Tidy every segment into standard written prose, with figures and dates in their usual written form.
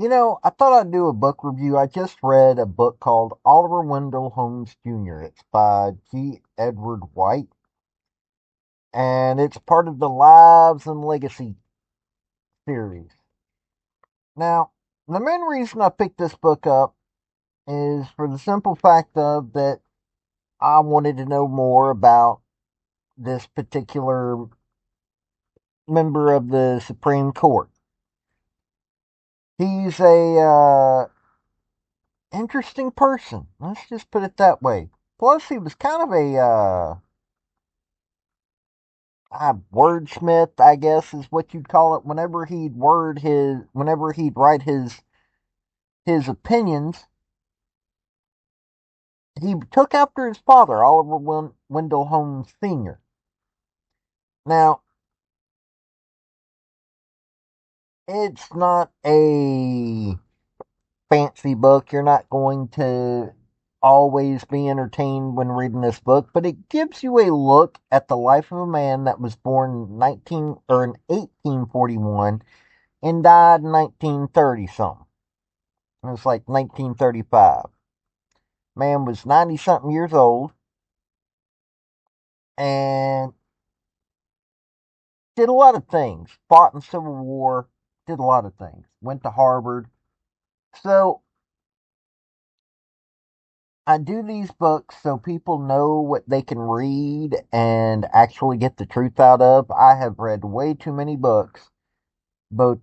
I thought I'd do a book review. I just read a book called Oliver Wendell Holmes Jr. It's by G. Edward White, and it's part of the Lives and Legacy series. Now, the main reason I picked this book up is for the simple fact of that I wanted to know more about this particular member of the Supreme Court. He's a interesting person. Let's just put it that way. Plus, he was kind of a wordsmith, I guess is what you'd call it. Whenever he'd write his opinions, he took after his father, Oliver Wendell Holmes Sr. Now, it's not a fancy book. You're not going to always be entertained when reading this book, but it gives you a look at the life of a man that was born in 1841 and died in 1930 something. It was like 1935. Man was 90 something years old and did a lot of things. Fought in the Civil War, did a lot of things. Went to Harvard. So I do these books so people know what they can read and actually get the truth out of. I have read way too many books, both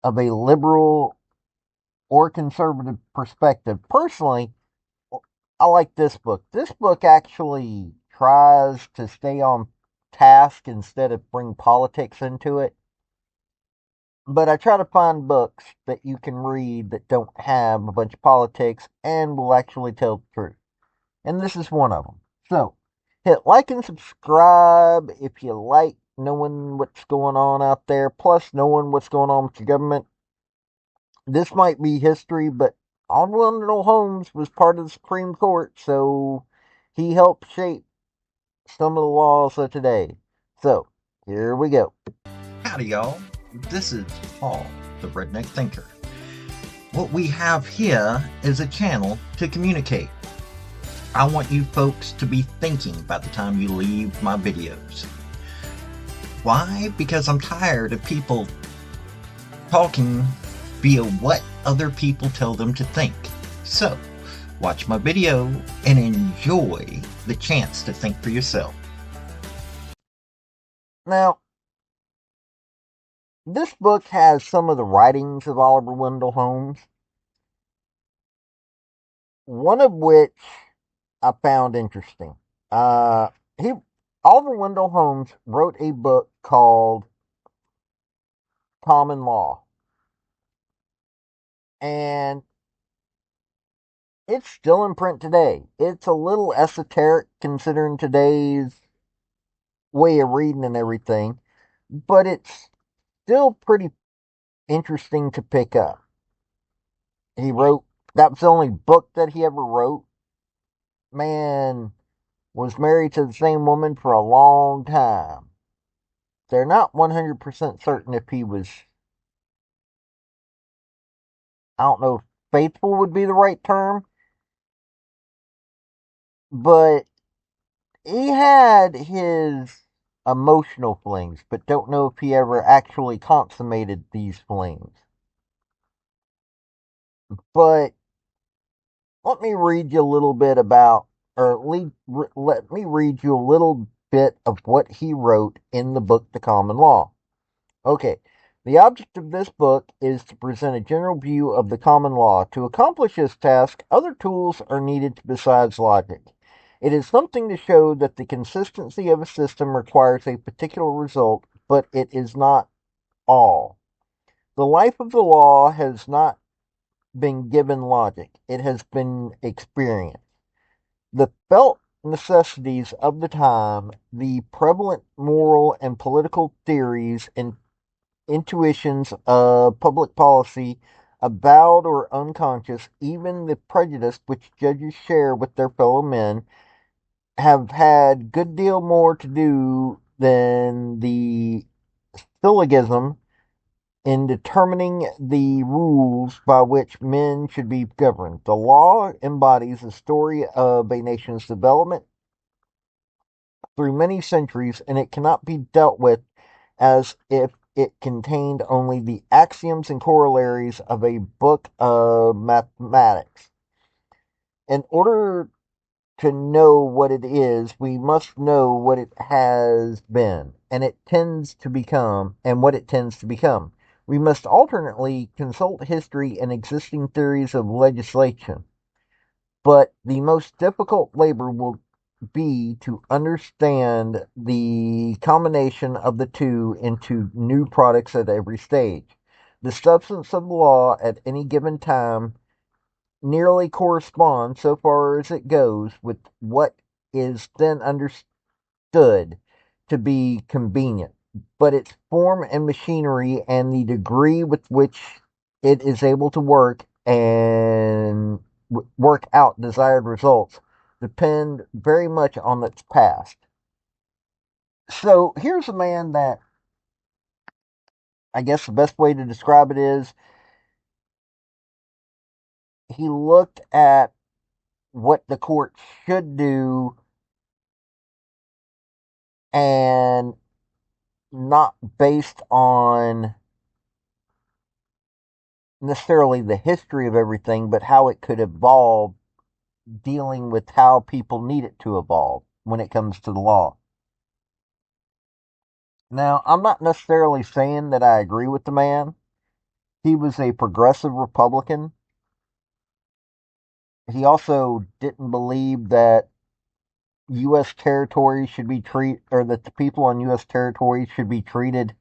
of a liberal or conservative perspective. Personally, I like this book. This book actually tries to stay on task instead of bring politics into it. But I try to find books that you can read that don't have a bunch of politics and will actually tell the truth. And this is one of them. So, hit like and subscribe if you like knowing what's going on out there, plus knowing what's going on with your government. This might be history, but Oliver Wendell Holmes was part of the Supreme Court, so he helped shape some of the laws of today. So, here we go. Howdy, y'all. This is Paul, the Redneck Thinker. What we have here is a channel to communicate. I want you folks to be thinking by the time you leave my videos. Why? Because I'm tired of people talking via what other people tell them to think. So, watch my video and enjoy the chance to think for yourself. Now, this book has some of the writings of Oliver Wendell Holmes, one of which I found interesting. He Oliver Wendell Holmes wrote a book called Common Law, and it's still in print today. It's a little esoteric considering today's way of reading and everything, but it's still pretty interesting to pick up. He wrote, that was the only book that he ever wrote. Man was married to the same woman for a long time. They're not 100% certain if he was, I don't know if faithful would be the right term, but he had his emotional flings, but don't know if he ever actually consummated these flings. But let me read you a little bit about, let me read you a little bit of what he wrote in the book, The Common Law. Okay. The object of this book is to present a general view of the common law. To accomplish this task, other tools are needed besides logic. It is something to show that the consistency of a system requires a particular result, but it is not all. The life of the law has not been given logic, it has been experienced. The felt necessities of the time, the prevalent moral and political theories and intuitions of public policy, avowed or unconscious, even the prejudice which judges share with their fellow men, have had good deal more to do than the syllogism in determining the rules by which men should be governed. The law embodies the story of a nation's development through many centuries, and it cannot be dealt with as if it contained only the axioms and corollaries of a book of mathematics. In order to know what it is, we must know what it has been, and it tends to become, and what it tends to become. We must alternately consult history and existing theories of legislation, but the most difficult labor will be to understand the combination of the two into new products at every stage. The substance of the law at any given time nearly corresponds, so far as it goes, with what is then understood to be convenient, but its form and machinery and the degree with which it is able to work and work out desired results depend very much on its past. So here's a man that I guess the best way to describe it is he looked at what the court should do and not based on necessarily the history of everything, but how it could evolve, dealing with how people need it to evolve when it comes to the law. Now, I'm not necessarily saying that I agree with the man. He was a progressive Republican. He also didn't believe that U.S. territory should be treated, or that the people on U.S. territory should be treated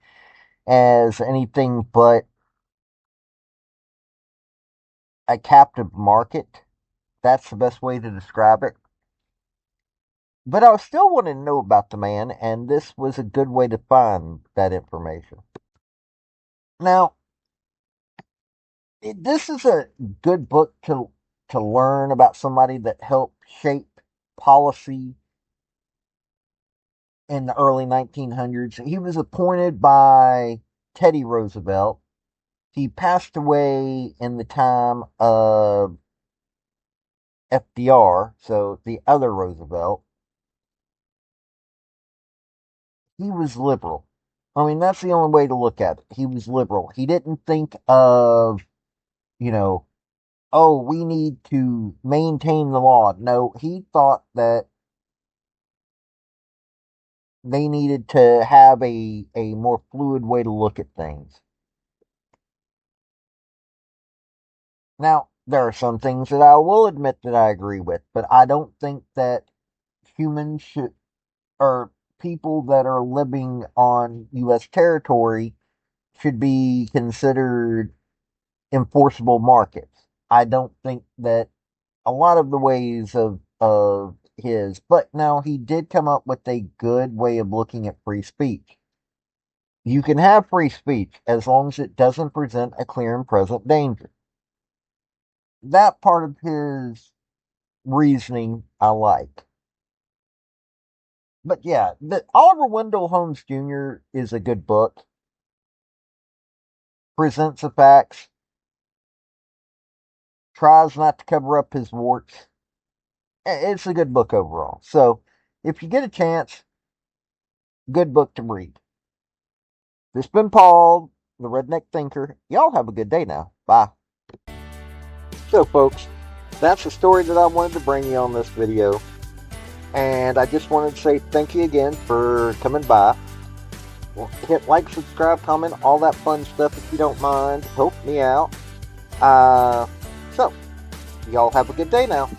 as anything but a captive market. That's the best way to describe it. But I still wanted to know about the man, and this was a good way to find that information. Now, this is a good book to learn about somebody that helped shape policy in the early 1900s. He was appointed by Teddy Roosevelt. He passed away in the time of FDR, so the other Roosevelt. He was liberal. I mean, that's the only way to look at it. He was liberal. He didn't think of, you know, oh, we need to maintain the law. No, he thought that they needed to have a more fluid way to look at things. Now, there are some things that I will admit that I agree with, but I don't think that humans should, or people that are living on U.S. territory should be considered enforceable markets. I don't think that a lot of the ways of his, but now he did come up with a good way of looking at free speech. You can have free speech as long as it doesn't present a clear and present danger. That part of his reasoning I like. But yeah, the Oliver Wendell Holmes Jr. is a good book. Presents the facts, tries not to cover up his warts. It's a good book overall. So, if you get a chance, good book to read. This has been Paul, the Redneck Thinker. Y'all have a good day now. Bye. So, folks, that's the story that I wanted to bring you on this video. And I just wanted to say thank you again for coming by. Well, hit like, subscribe, comment, all that fun stuff if you don't mind. Help me out. So, y'all have a good day now.